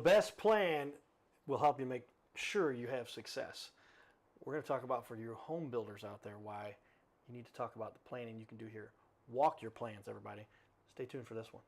best plan will help you make sure you have success. We're going to talk about, for your home builders out there, why you need to talk about the planning you can do here. Walk your plans, everybody. Stay tuned for this one.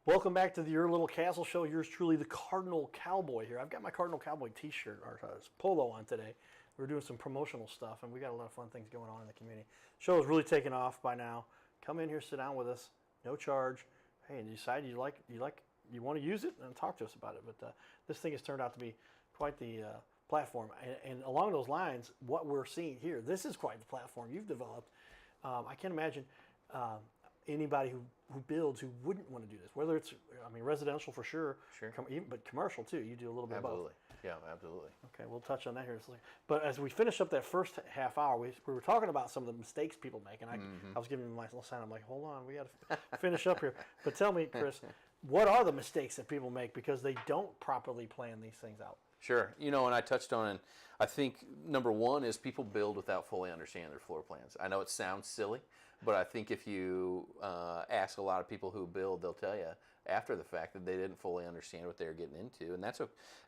Welcome back to Your Little Castle Show. Yours truly, the Cardinal Cowboy here. I've got my Cardinal Cowboy t-shirt, or polo on today. We're doing some promotional stuff, and we got a lot of fun things going on in the community. The show is really taking off by now. Come in here, sit down with us, no charge. Hey, and you decide you want to use it, and talk to us about it. But this thing has turned out to be quite the platform. And along those lines, what we're seeing here, this is quite the platform you've developed. I can't imagine anybody who builds who wouldn't want to do this, whether it's, residential for sure, but commercial too. You do a little bit of both. Yeah, absolutely. Okay, we'll touch on that here in a second. But as we finish up that first half hour, we were talking about some of the mistakes people make, and I was giving them my little sign. I'm like, hold on, we got to finish up here. But tell me, Chris, what are the mistakes that people make because they don't properly plan these things out? Sure. And I touched on it. I think number one is people build without fully understanding their floor plans. I know it sounds silly, but I think if you ask a lot of people who build, they'll tell you after the fact that they didn't fully understand what they were getting into. And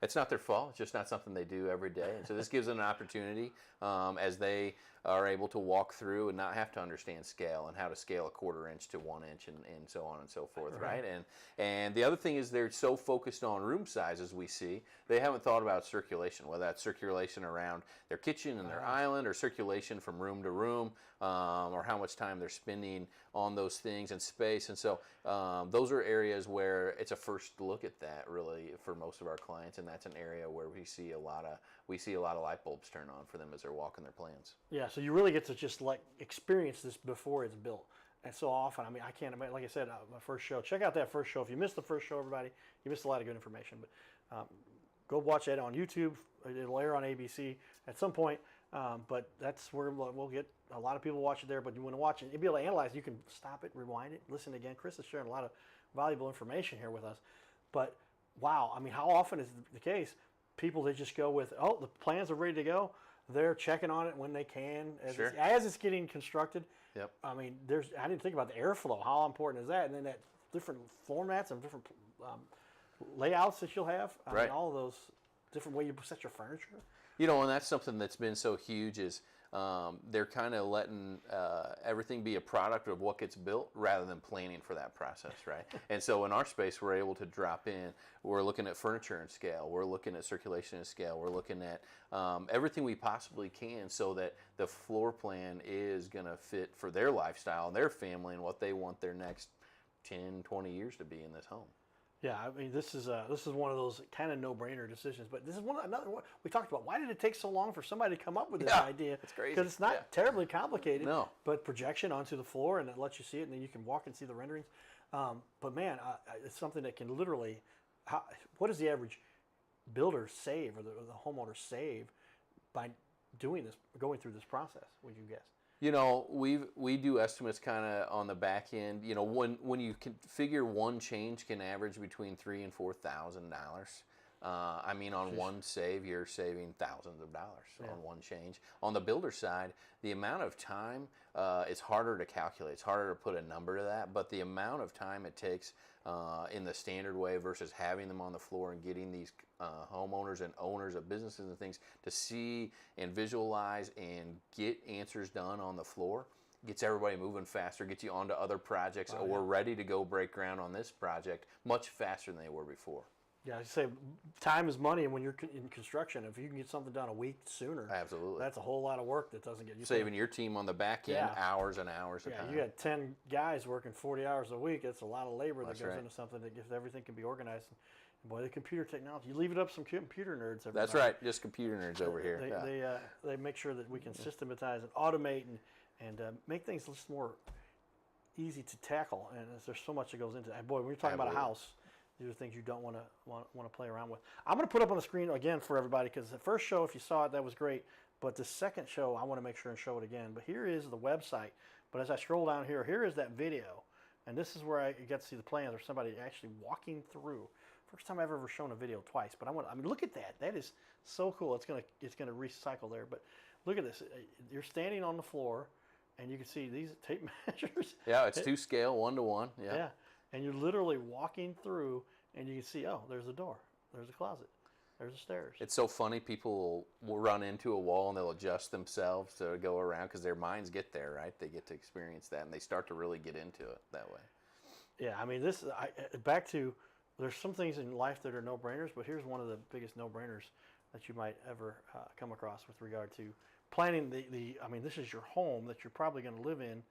it's not their fault. It's just not something they do every day. And so this gives them an opportunity as they are able to walk through and not have to understand scale and how to scale a 1/4 inch to 1 inch and so on and so forth, right? And the other thing is they're so focused on room size, as we see, they haven't thought about circulation, whether that's circulation around their kitchen and their island, or circulation from room to room, or how much time they're spending on those things and space. And so those are areas where it's a first look at that, really, for most of our clients, and that's an area where we see a lot of light bulbs turn on for them as they're walking their plans. Yeah, so you really get to just experience this before it's built. And so often, I can't imagine, like I said, my first show, check out that first show. If you missed the first show, everybody, you missed a lot of good information. But go watch that on YouTube. It'll air on ABC at some point. But that's where we'll get a lot of people watch it there. But you want to watch it, you'll be able to analyze. You can stop it, rewind it, listen again. Chris is sharing a lot of valuable information here with us. But wow, how often is the case? People, they just go with, the plans are ready to go. They're checking on it when they can as it's getting constructed. Yep. I didn't think about the airflow. How important is that? And then that different formats and different layouts that you'll have. All of those different way you set your furniture. And that's something that's been so huge is they're kind of letting everything be a product of what gets built rather than planning for that process, right? And so in our space, we're able to drop in. We're looking at furniture and scale. We're looking at circulation and scale. We're looking at everything we possibly can so that the floor plan is going to fit for their lifestyle and their family and what they want their next 10, 20 years to be in this home. Yeah, this is one of those kind of no-brainer decisions. But this is another one we talked about. Why did it take so long for somebody to come up with this idea? It's crazy. Because it's not terribly complicated. No. But projection onto the floor, and it lets you see it, and then you can walk and see the renderings. But man, it's something that can literally. What does the average builder save, or the homeowner save, by doing this, going through this process? Would you guess? We do estimates kind of on the back end. When you can figure one change can average between $3,000 and $4,000. On one save, you're saving thousands of dollars on one change. On the builder side, the amount of time is harder to calculate. It's harder to put a number to that, but the amount of time it takes in the standard way versus having them on the floor and getting these homeowners and owners of businesses and things to see and visualize and get answers done on the floor gets everybody moving faster, gets you onto other projects, or we're ready to go break ground on this project much faster than they were before. Yeah, I say time is money, and when you're in construction, if you can get something done a week sooner, absolutely, that's a whole lot of work that doesn't get you saving your team on the back end hours and hours of time. You got 10 guys working 40 hours a week. That's a lot of labor that goes into something that gives everything can be organized. And boy, the computer technology, you leave it up some computer nerds. Everybody. That's right, just computer nerds over here. They make sure that we can systematize and automate and make things just more easy to tackle. And there's so much that goes into that. Boy, when you're talking about a house, these are things you don't want to play around with. I'm going to put up on the screen again for everybody, because the first show, if you saw it, that was great. But the second show, I want to make sure and show it again. But here is the website. But as I scroll down here is that video. And this is where I get to see the plans, or somebody actually walking through First time I've ever shown a video twice, but I mean, look at that. That is so cool. It's gonna recycle there, but look at this. You're standing on the floor, and you can see these tape measures. Yeah, it's to scale, 1 to 1. Yeah. Yeah, and you're literally walking through, and you can see, oh, there's a door, there's a closet, there's the stairs. It's so funny. People will run into a wall and they'll adjust themselves to go around because their minds get there, right? They get to experience that, and they start to really get into it that way. Yeah, I mean, there's some things in life that are no-brainers, but here's one of the biggest no-brainers that you might ever come across with regard to planning I mean, this is your home that you're probably going to live in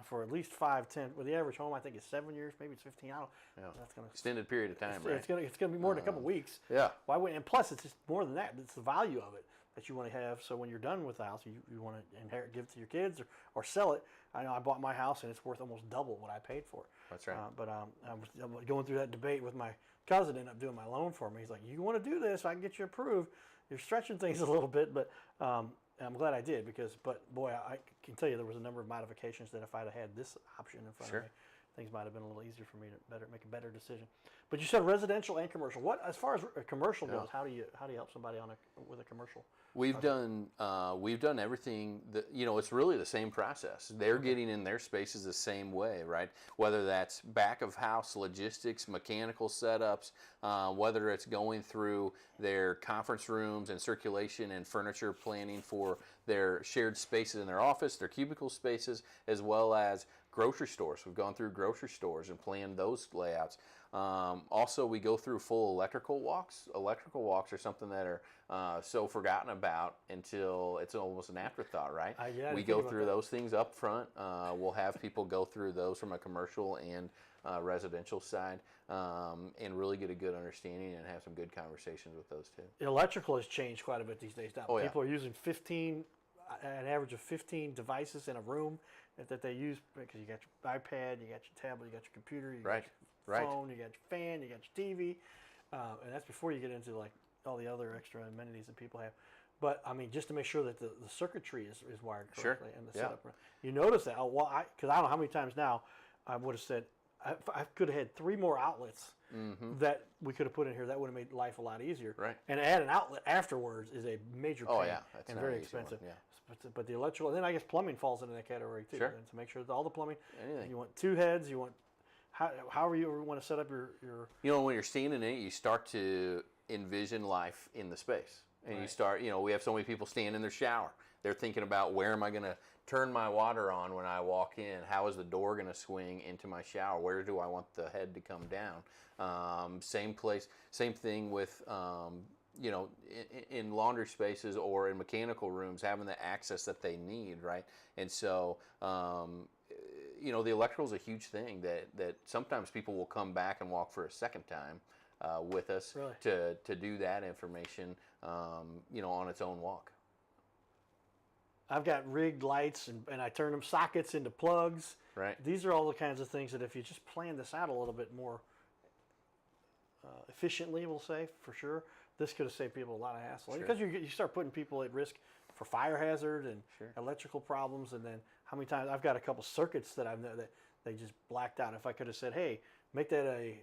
for at least 5, 10. Well, the average home, I think, is 7 years, maybe it's 15. I don't. Yeah. That's gonna Extended period of time, right? It's gonna be more than a couple weeks. Yeah. Why wouldn't? And plus, it's just more than that. It's the value of it that you want to have. So when you're done with the house, you want to inherit, give it to your kids, or sell it. I know I bought my house and it's worth almost double what I paid for it. That's right. But I was going through that debate with my cousin, ended up doing my loan for me. He's like, "You want to do this? I can get you approved. You're stretching things a little bit, but." I'm glad I did but boy, I can tell you there was a number of modifications that if I'd have had this option in front of me, things might have been a little easier for me to make a better decision. But you said residential and commercial. What, as far as a commercial goes, how do you help somebody with a commercial? We've done everything that, it's really the same process. They're getting in their spaces the same way, right? Whether that's back of house logistics, mechanical setups, whether it's going through their conference rooms and circulation and furniture planning for their shared spaces in their office, their cubicle spaces, as well as grocery stores. We've gone through grocery stores and planned those layouts. Also, we go through full electrical walks. Electrical walks are something that are so forgotten about until it's almost an afterthought, right? We go through those things up front. We'll have people go through those from a commercial and residential side and really get a good understanding and have some good conversations with those too. Electrical has changed quite a bit these days. Now, Oh, yeah. People are using an average of 15 devices in a room that they use because you got your iPad, you got your tablet, you got your computer, you got your phone, you got your fan, you got your TV, and that's before you get into like all the other extra amenities that people have. But I mean, just to make sure that the circuitry is wired correctly and the setup. You notice that? Because I don't know how many times now I would have said I could have had 3 more outlets that we could have put in here. That would have made life a lot easier. Right. And add an outlet afterwards is a major pain that's and not very an easy one, expensive. yeah. But the electrical, and then I guess plumbing falls into that category too. Sure. And to make sure that all the plumbing, Anything. you want 2 heads, you want however you want to set up your. When you're standing in it, you start to envision life in the space. And you start, we have so many people stand in their shower. They're thinking about where am I going to turn my water on when I walk in? How is the door going to swing into my shower? Where do I want the head to come down? Same thing with, in laundry spaces or in mechanical rooms, having the access that they need, right? And so, the electrical is a huge thing that sometimes people will come back and walk for a second time with us to do that information, on its own walk. I've got rigged lights and I turn them sockets into plugs. Right. These are all the kinds of things that if you just plan this out a little bit more efficiently, we'll say, for sure, this could have saved people a lot of hassle. Sure. Because you start putting people at risk for fire hazard and electrical problems, and then how many times I've got a couple circuits that that they just blacked out. If I could have said, hey, make that a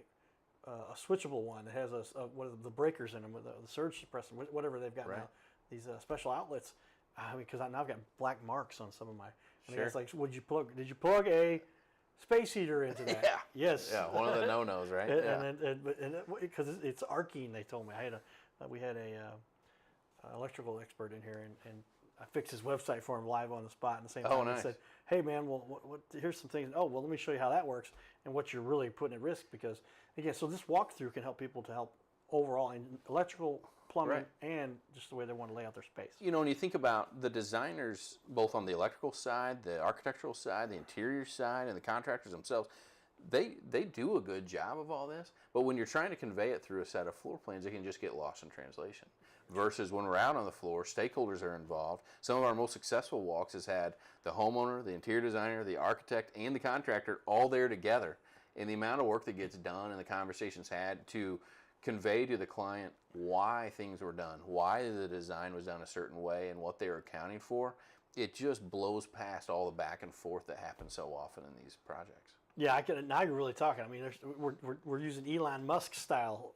switchable one that has what are the breakers in them, with the surge suppressor, whatever they've got now, these special outlets. I mean, because now I've got black marks on some of my. I mean, it's like, did you plug a space heater into that? Yeah. Yes. Yeah, one of the no-nos, right? And because it's arcing, they told me we had a electrical expert in here, and I fixed his website for him live on the spot. And the same time, nice. He said, "Hey man, well, here's some things. Oh, well, let me show you how that works and what you're really putting at risk because again, so this walkthrough can help people to help overall in electrical." Plumbing and just the way they want to lay out their space. When you think about the designers, both on the electrical side, the architectural side, the interior side, and the contractors themselves, they do a good job of all this. But when you're trying to convey it through a set of floor plans, it can just get lost in translation. Versus when we're out on the floor, stakeholders are involved. Some of our most successful walks has had the homeowner, the interior designer, the architect, and the contractor all there together. And the amount of work that gets done and the conversations had to convey to the client why things were done, why the design was done a certain way, and what they were accounting for, it just blows past all the back and forth that happens so often in these projects. Yeah, I can. Now you're really talking. I mean, we're using Elon Musk style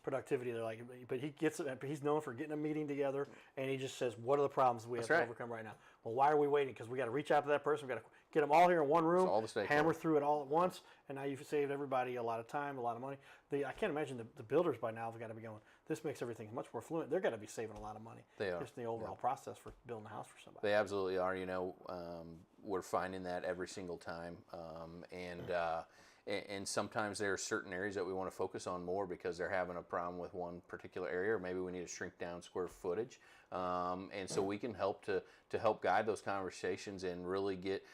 productivity. They're like, but he gets it. He's known for getting a meeting together, and he just says, "What are the problems we have to overcome right now?" Well, why are we waiting? Because we got to reach out to that person. We got to get them all here in one room, hammer through it all at once, and now you've saved everybody a lot of time, a lot of money. I can't imagine the builders by now have got to be going, this makes everything much more fluent. They're got to be saving a lot of money. They are. Just the overall process for building a house for somebody. They absolutely are. We're finding that every single time, and sometimes there are certain areas that we want to focus on more because they're having a problem with one particular area, or maybe we need to shrink down square footage, and so we can help to help guide those conversations and really get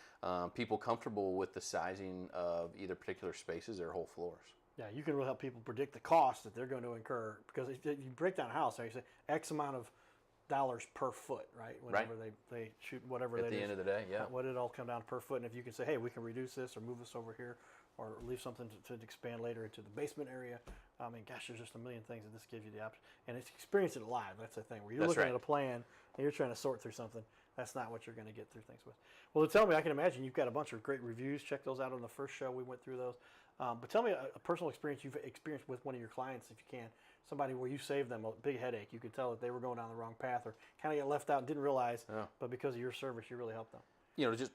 people comfortable with the sizing of either particular spaces or whole floors. Yeah, you can really help people predict the cost that they're going to incur, because you break down a house, you say X amount of dollars per foot, right? Whenever they shoot whatever at the end of the day, yeah. What did it all come down per foot? And if you can say, hey, we can reduce this or move this over here, or leave something to expand later into the basement area. I mean, gosh, there's just a million things that this gives you the option. And it's experiencing it live. That's the thing. Where you're looking at a plan and you're trying to sort through something. That's not what you're going to get through things with. Well, tell me, I can imagine you've got a bunch of great reviews. Check those out on the first show. We went through those. But tell me a personal experience you've experienced with one of your clients, if you can. Somebody where you saved them a big headache. You could tell that they were going down the wrong path or kind of got left out and didn't realize. Yeah. But because of your service, you really helped them. Just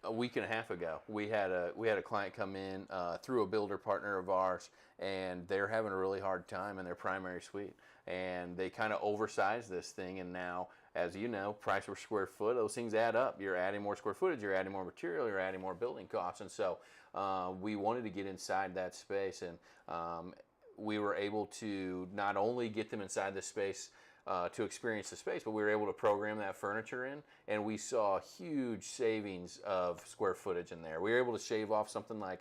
a week and a half ago, we had a client come in through a builder partner of ours, and they're having a really hard time in their primary suite, and they kind of oversized this thing, and now, as you know, price per square foot, those things add up. You're adding more square footage, you're adding more material, you're adding more building costs, and so we wanted to get inside that space, and we were able to not only get them inside the space to experience the space, but we were able to program that furniture in, and we saw huge savings of square footage in there. We were able to shave off something like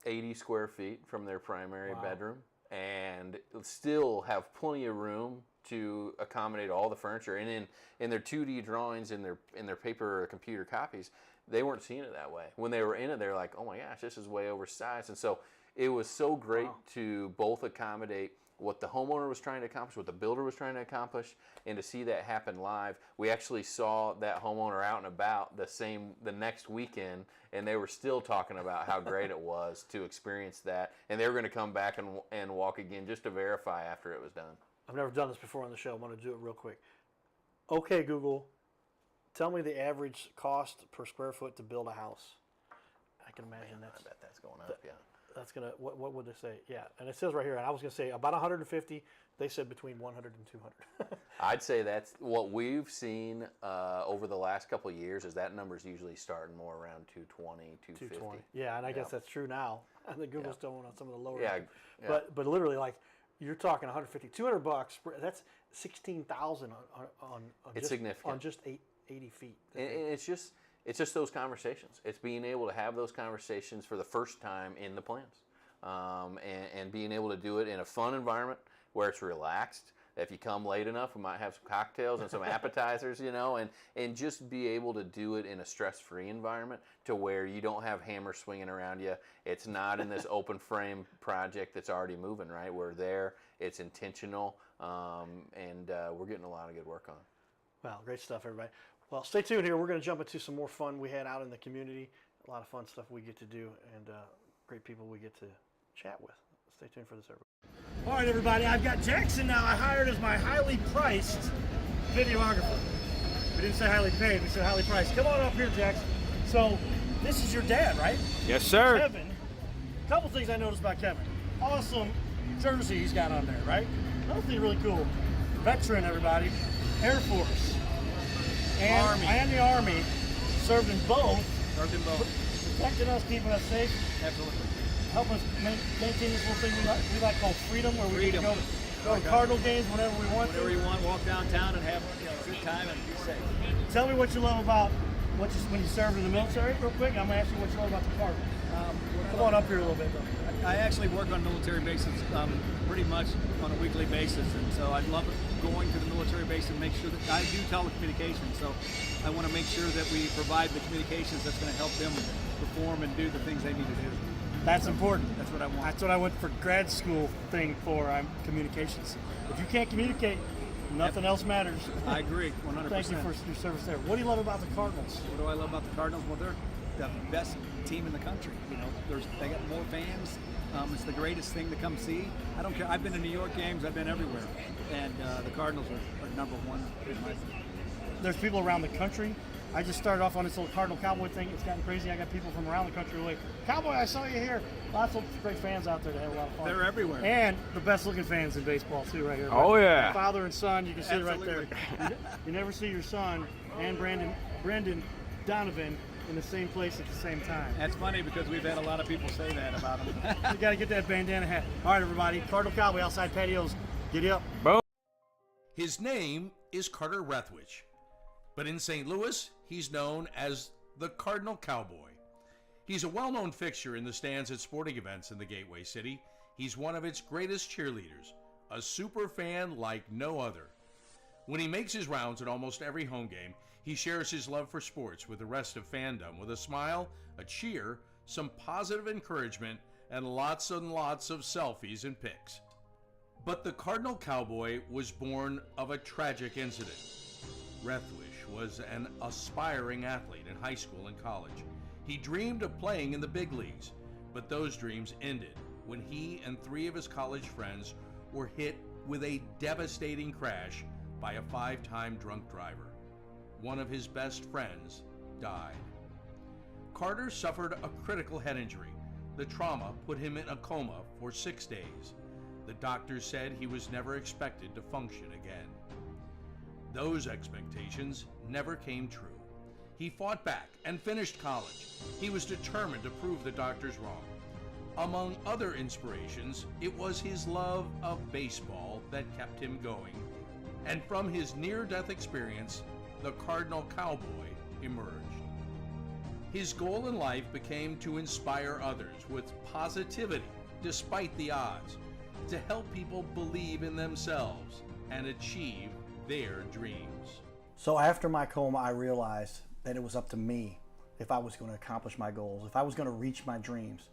80 square feet from their primary bedroom, and still have plenty of room to accommodate all the furniture. And in their 2D drawings, in their paper or computer copies, they weren't seeing it that way. When they were in it, they were like, "Oh my gosh, this is way oversized." And so it was so great to both accommodate what the homeowner was trying to accomplish, what the builder was trying to accomplish, and to see that happen live. We actually saw that homeowner out and about the next weekend, and they were still talking about how great it was to experience that, and they were going to come back and walk again just to verify after it was done. I've never done this before on the show. I'm going to do it real quick. Okay, Google, tell me the average cost per square foot to build a house. I can imagine I bet that's going up, yeah. That's gonna. What would they say? Yeah, and it says right here. And I was gonna say about 150. They said between 100 and 200. I'd say that's what we've seen over the last couple of years. Is that number's usually starting more around 220, 250. 220. Yeah, and I guess that's true now. I think Google's still on some of the lower. Yeah. But literally, like, you're talking 150, $200. That's 16,000 on it's significant on just 80 feet. And it's just those conversations. It's being able to have those conversations for the first time in the plans, and being able to do it in a fun environment where it's relaxed. If you come late enough, we might have some cocktails and some appetizers, and just be able to do it in a stress-free environment to where you don't have hammers swinging around you. It's not in this open frame project that's already moving, right? We're there. It's intentional, and we're getting a lot of good work on. Wow, great stuff, everybody. Well, stay tuned here. We're going to jump into some more fun we had out in the community. A lot of fun stuff we get to do, and great people we get to chat with. Stay tuned for this, everybody. All right, everybody. I've got Jackson now. I hired as my highly priced videographer. We didn't say highly paid. We said highly priced. Come on up here, Jackson. So this is your dad, right? Yes, sir. Kevin. A couple things I noticed about Kevin. Awesome jersey he's got on there, right? Another thing really cool. Veteran, everybody. Air Force. And the Army, served in both. Protecting us, keeping us safe. Absolutely. Helping us maintain this little thing we like called freedom, where we can go to Cardinal games whenever we want Whenever you want, walk downtown and have a good time and be safe. Tell me what you love about when you served in the military, real quick. I'm going to ask you what you love about the Cardinals. Come on up here a little bit, though. I actually work on military bases pretty much on a weekly basis, and so I love going to the military base and make sure that I do telecommunications, so I want to make sure that we provide the communications that's going to help them perform and do the things they need to do. That's important. That's what I want. That's what I went for grad school thing for. Communications. If you can't communicate, nothing else matters. I agree, 100%. Thank you for your service there. What do you love about the Cardinals? What do I love about the Cardinals? Well, the best team in the country. You know, they got more fans. It's the greatest thing to come see. I don't care. I've been to New York games. I've been everywhere, and the Cardinals are number one in my opinion. There's people around the country. I just started off on this little Cardinal Cowboy thing. It's gotten crazy. I got people from around the country like, Cowboy, I saw you here. Lots of great fans out there that have a lot of fun. They're everywhere. And the best looking fans in baseball too, right here. Oh, yeah. Father and son, you can see it right Absolutely. there. You never see your son and Brandon Donovan in the same place at the same time. That's funny because we've had a lot of people say that about him. You got to get that bandana hat. All right, everybody. Cardinal Cowboy outside patios. Giddy up. Boom. His name is Carter Rethwich, but in St. Louis, he's known as the Cardinal Cowboy. He's a well-known fixture in the stands at sporting events in the Gateway City. He's one of its greatest cheerleaders, a super fan like no other. When he makes his rounds at almost every home game, he shares his love for sports with the rest of fandom with a smile, a cheer, some positive encouragement, and lots of selfies and pics. But the Cardinal Cowboy was born of a tragic incident. Rethwich was an aspiring athlete in high school and college. He dreamed of playing in the big leagues, but those dreams ended when he and 3 of his college friends were hit with a devastating crash by a 5-time drunk driver. One of his best friends died. Carter suffered a critical head injury. The trauma put him in a coma for 6 days. The doctors said he was never expected to function again. Those expectations never came true. He fought back and finished college. He was determined to prove the doctors wrong. Among other inspirations, it was his love of baseball that kept him going. And from his near-death experience, the Cardinal Cowboy emerged. His goal in life became to inspire others with positivity despite the odds, to help people believe in themselves and achieve their dreams. So after my coma, I realized that it was up to me if I was going to accomplish my goals, if I was going to reach my dreams.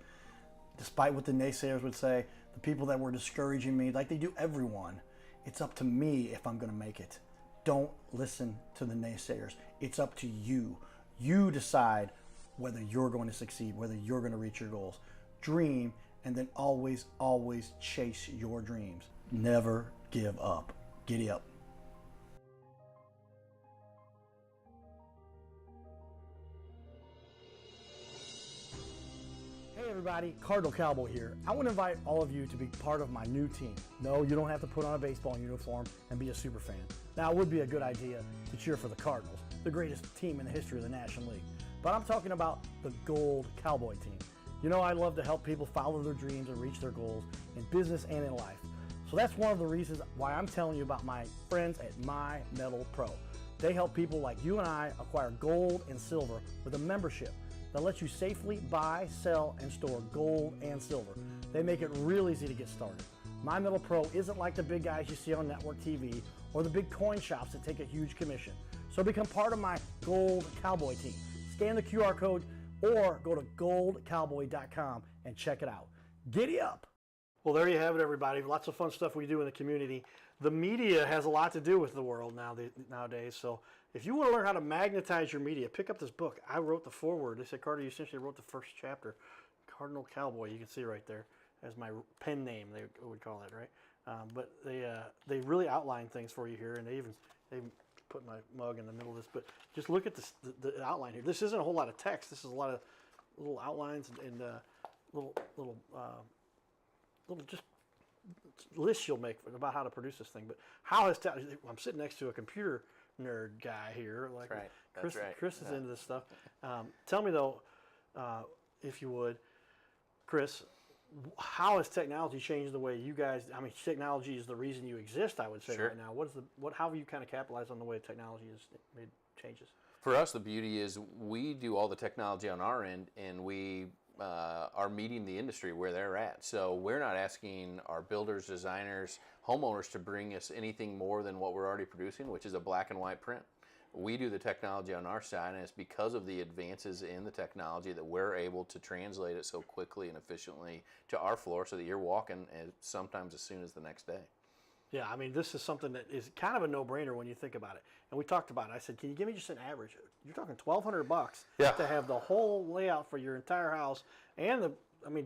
Despite what the naysayers would say, the people that were discouraging me, like they do everyone, it's up to me if I'm going to make it. Don't listen to the naysayers. It's up to you. You decide whether you're going to succeed, whether you're going to reach your goals. Dream, and then always, always chase your dreams. Never give up. Giddy up. Hey everybody, Cardinal Cowboy here. I want to invite all of you to be part of my new team. No, you don't have to put on a baseball uniform and be a super fan. Now, it would be a good idea to cheer for the Cardinals, the greatest team in the history of the National League. But I'm talking about the Gold Cowboy team. You know, I love to help people follow their dreams and reach their goals in business and in life. So that's one of the reasons why I'm telling you about my friends at My Metal Pro. They help people like you and I acquire gold and silver with a membership that lets you safely buy, sell, and store gold and silver. They make it real easy to get started. My Metal Pro isn't like the big guys you see on network TV or the big coin shops that take a huge commission. So become part of my Gold Cowboy team. Scan the QR code or go to goldcowboy.com and check it out. Giddy up! Well, there you have it, everybody. Lots of fun stuff we do in the community. The media has a lot to do with the world nowadays, so if you want to learn how to magnetize your media, pick up this book. I wrote the foreword. They said, Carter, you essentially wrote the first chapter. Cardinal Cowboy, you can see right there as my pen name, they would call it, right? But they really outline things for you here, and they put my mug in the middle of this. But just look at this, the outline here. This isn't a whole lot of text. This is a lot of little outlines and little just lists you'll make about how to produce this thing. But how has I'm sitting next to a computer nerd guy here. Like That's right. Chris, That's right. Chris is into this stuff. Tell me though, if you would, Chris, how has technology changed the way you guys? I mean, technology is the reason you exist. I would say Sure. right now. How have you kind of capitalized on the way technology has made changes? For us, the beauty is we do all the technology on our end, and we are meeting the industry where they're at. So we're not asking our builders, designers, homeowners to bring us anything more than what we're already producing, which is a black and white print. We do the technology on our side, and it's because of the advances in the technology that we're able to translate it so quickly and efficiently to our floor so that you're walking sometimes as soon as the next day. Yeah, I mean, this is something that is kind of a no-brainer when you think about it. And we talked about it. I said, can you give me just an average? you're talking $1,200 Yeah. to have the whole layout for your entire house, and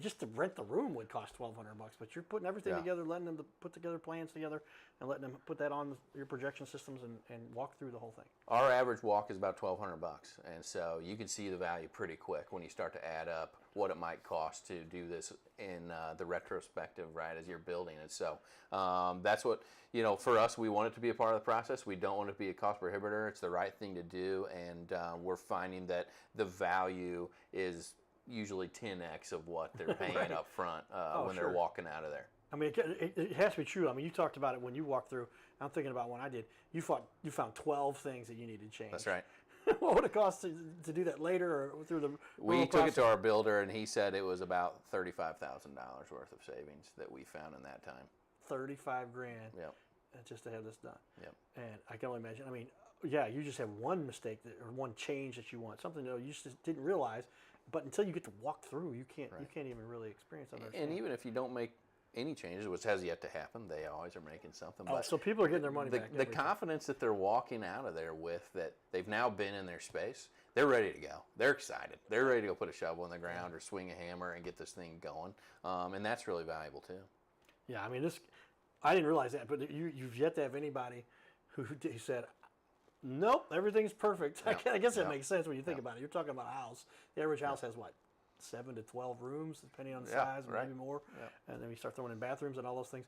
just to rent the room would cost $1,200. But you're putting everything Yeah. together, letting them put together plans together, and letting them put that on your projection systems and walk through the whole thing. Our average walk is about $1,200, and so you can see the value pretty quick when you start to add up what it might cost to do this in the retrospective, right, as you're building it. So that's what, for us, we want it to be a part of the process. We don't want it to be a cost prohibitor. It's the right thing to do, and we're finding that the value is usually 10x of what they're paying Right. up front when sure. they're walking out of there. I mean, it has to be true. I mean, you talked about it when you walked through. I'm thinking about when I did. You found 12 things that you needed to change. That's right. What would it cost to do that later or through the? We normal took it process? to our builder, and he said it was about $35,000 worth of savings that we found in that time. 35 grand. Yep. Just to have this done. Yep. And I can only imagine. I mean, yeah, you just have one mistake or one change that you want, something that you just didn't realize. But until you get to walk through, you can't even really experience it. And even if you don't make any changes, which has yet to happen, they always are making something. Oh, but so people are getting their money back. The every time. confidence that they're walking out of there with, that they've now been in their space, they're ready to go. They're excited. They're ready to go put a shovel in the ground or swing a hammer and get this thing going. And that's really valuable too. Yeah, I mean, I didn't realize that, but you've yet to have anybody who said, nope, everything's perfect. Yeah. I guess that Yeah. makes sense when you think Yeah. about it. You're talking about a house. The average house has what, 7 to 12 rooms, depending on the Yeah, size, right. maybe more. Yeah. And then we start throwing in bathrooms and all those things.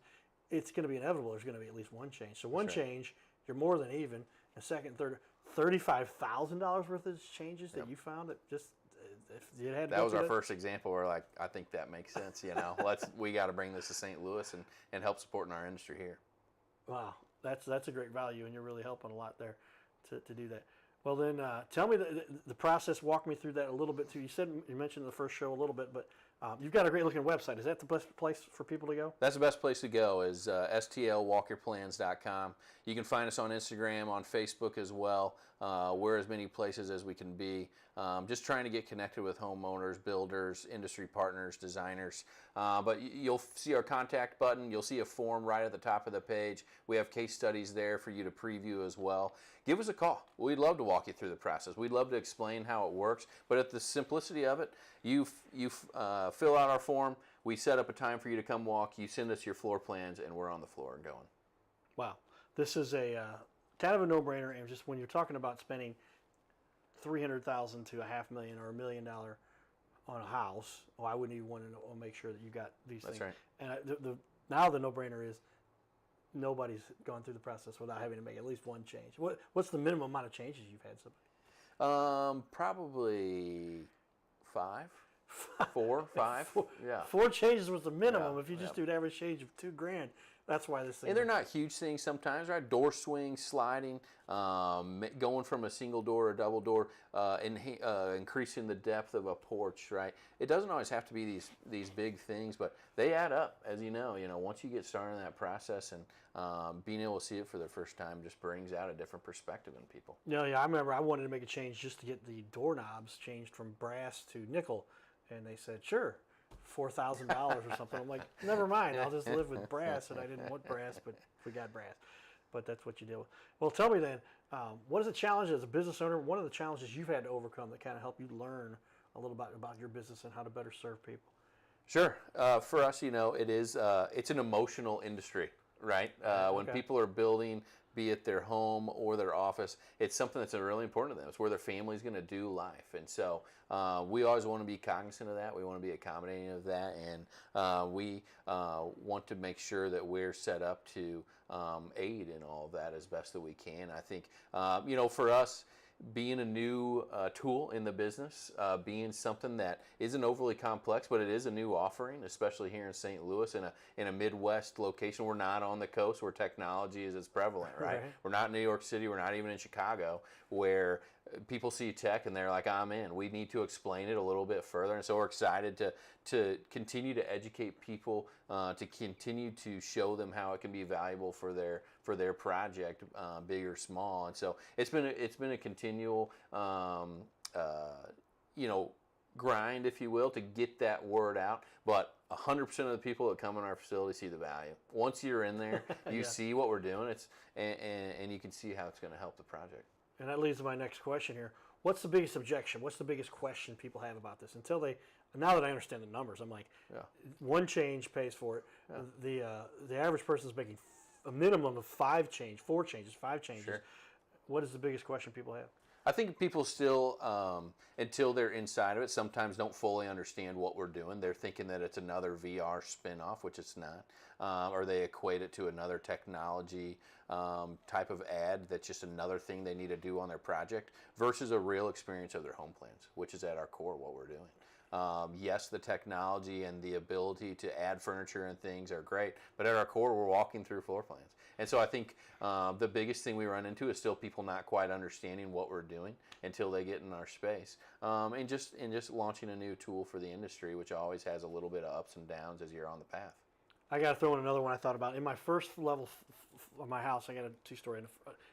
It's going to be inevitable. There's going to be at least one change. So one right. change, you're more than even. And second, third, $35,000 worth of changes that you found that just if you had. To That go was through our first example where, like, I think that makes sense. We got to bring this to St. Louis and help supporting our industry here. Wow, that's a great value, and you're really helping a lot there to do that. Well, then tell me the process. Walk me through that a little bit too. You mentioned in the first show a little bit, but you've got a great looking website. Is that the best place for people to go? That's the best place to go is STLWalkYourPlans.com. You can find us on Instagram, on Facebook as well. We're as many places as we can be. Just trying to get connected with homeowners, builders, industry partners, designers. But you'll see our contact button. You'll see a form right at the top of the page. We have case studies there for you to preview as well. Give us a call. We'd love to walk you through the process. We'd love to explain how it works. But at the simplicity of it, you fill out our form. We set up a time for you to come walk. You send us your floor plans, and we're on the floor and going. Wow, this is a kind of a no-brainer. And just when you're talking about spending $300,000 to $500,000 or $1 million on a house, I wouldn't even want to make sure that you got these That's things. right. And now the no-brainer is nobody's gone through the process without having to make at least one change. What's the minimum amount of changes you've had? Somebody? Probably 5. 4, 5. Yeah. 4 changes was the minimum. Yeah, If you just yeah. do an average change of $2,000, that's why this thing. And they're not huge things sometimes, right? Door swing, sliding, going from a single door or double door, increasing the depth of a porch, right? It doesn't always have to be these big things, but they add up, as you know. Once you get started in that process and being able to see it for the first time just brings out a different perspective in people. Yeah, I remember I wanted to make a change just to get the doorknobs changed from brass to nickel, and they said, sure. $4,000 or something. I'm like, never mind. I'll just live with brass, and I didn't want brass, but we got brass. But that's what you deal with. Well, tell me then, what is the challenge as a business owner? One of the challenges you've had to overcome that kind of help you learn a little bit about your business and how to better serve people? Sure. For us, it is it's an emotional industry, right? When people are building, be it their home or their office, it's something that's really important to them. It's where their family's going to do life. And so we always want to be cognizant of that. We want to be accommodating of that. And we want to make sure that we're set up to aid in all of that as best that we can. I think, for us, being a new tool in the business, being something that isn't overly complex, but it is a new offering, especially here in St. Louis in a Midwest location. We're not on the coast where technology is as prevalent, right? We're not in New York City. We're not even in Chicago, where people see tech and they're like, I'm in. We need to explain it a little bit further. And so we're excited to continue to educate people, to continue to show them how it can be valuable for their project, big or small. And so it's been a continual grind, if you will, to get that word out. But 100% of the people that come in our facility see the value. Once you're in there, you see what we're doing. And you can see how it's going to help the project. And that leads to my next question here. What's the biggest objection? What's the biggest question people have about this? Now that I understand the numbers, I'm like, one change pays for it. The average person is making a minimum of 5 changes. Sure. What is the biggest question people have? I think people still, until they're inside of it, sometimes don't fully understand what we're doing. They're thinking that it's another VR spin-off, which it's not, or they equate it to another technology type of ad that's just another thing they need to do on their project versus a real experience of their home plans, which is at our core what we're doing. Yes, the technology and the ability to add furniture and things are great, but at our core, we're walking through floor plans. And so I think the biggest thing we run into is still people not quite understanding what we're doing until they get in our space. And just launching a new tool for the industry, which always has a little bit of ups and downs as you're on the path. I got to throw in another one I thought about. In my first level of my house, I got a 2-story.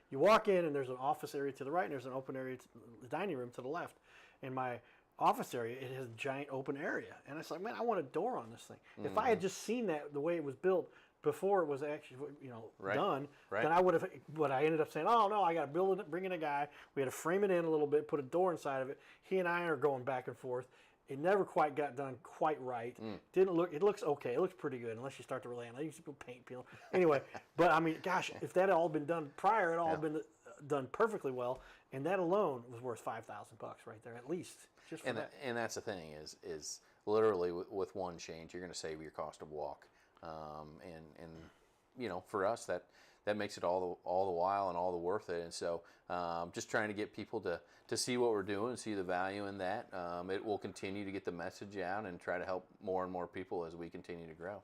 You walk in, and there's an office area to the right, and there's an open area, the dining room to the left. In my office area, it has a giant open area. And I was like, man, I want a door on this thing. If I had just seen that the way it was built before it was actually done, then I would have. But I ended up saying, oh no, I got to build it, bring in a guy. We had to frame it in a little bit, put a door inside of it. He and I are going back and forth. It never quite got done quite right. Didn't look. It looks okay. It looks pretty good unless you start to rely on. I used to put paint peel. Anyway, but I mean, gosh, if that had all been done prior, it all been done perfectly well, and that alone was worth $5,000 right there at least. Just for that. And that's the thing is literally with one change, you're going to save your cost of walk, and for us that makes it all the while and all the worth it. And so just trying to get people to see what we're doing, see the value in that. It will continue to get the message out and try to help more and more people as we continue to grow.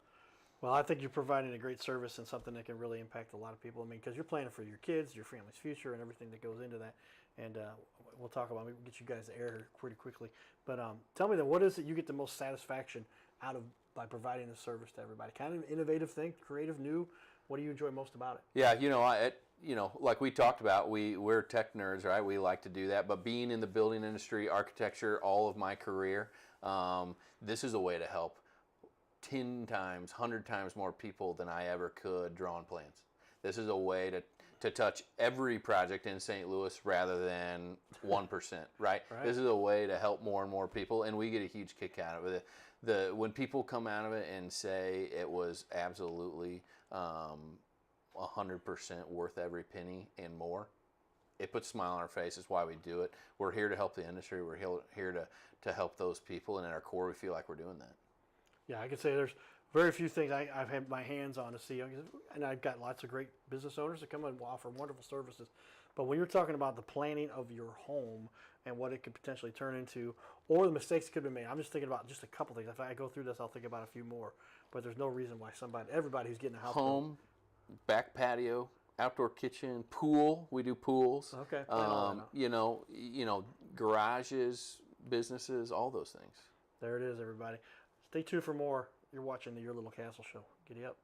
Well, I think you're providing a great service and something that can really impact a lot of people. I mean, because you're planning for your kids, your family's future, and everything that goes into that. And we'll talk about. We'll get you guys to air here pretty quickly. But tell me then, what is it you get the most satisfaction out of by providing this service to everybody? Kind of innovative thing, creative, new. What do you enjoy most about it? Yeah, like we talked about, we're tech nerds, right? We like to do that. But being in the building industry, architecture, all of my career, this is a way to help 10 times, 100 times more people than I ever could drawing plans. This is a way to touch every project in St. Louis rather than 1%, right? This is a way to help more and more people, and we get a huge kick out of it. When people come out of it and say it was absolutely 100% worth every penny and more, it puts a smile on our face. It's why we do it. We're here to help the industry. We're here to help those people, and at our core, we feel like we're doing that. Yeah, I can say there's very few things I've had my hands on to see, and I've got lots of great business owners that come and offer wonderful services. But when you're talking about the planning of your home and what it could potentially turn into, or the mistakes that could be made, I'm just thinking about just a couple things. If I go through this, I'll think about a few more. But there's no reason why everybody who's getting a house home, back patio, outdoor kitchen, pool. We do pools. Okay. Garages, businesses, all those things. There it is, everybody. Stay tuned for more. You're watching the Your Little Castle Show. Giddy up.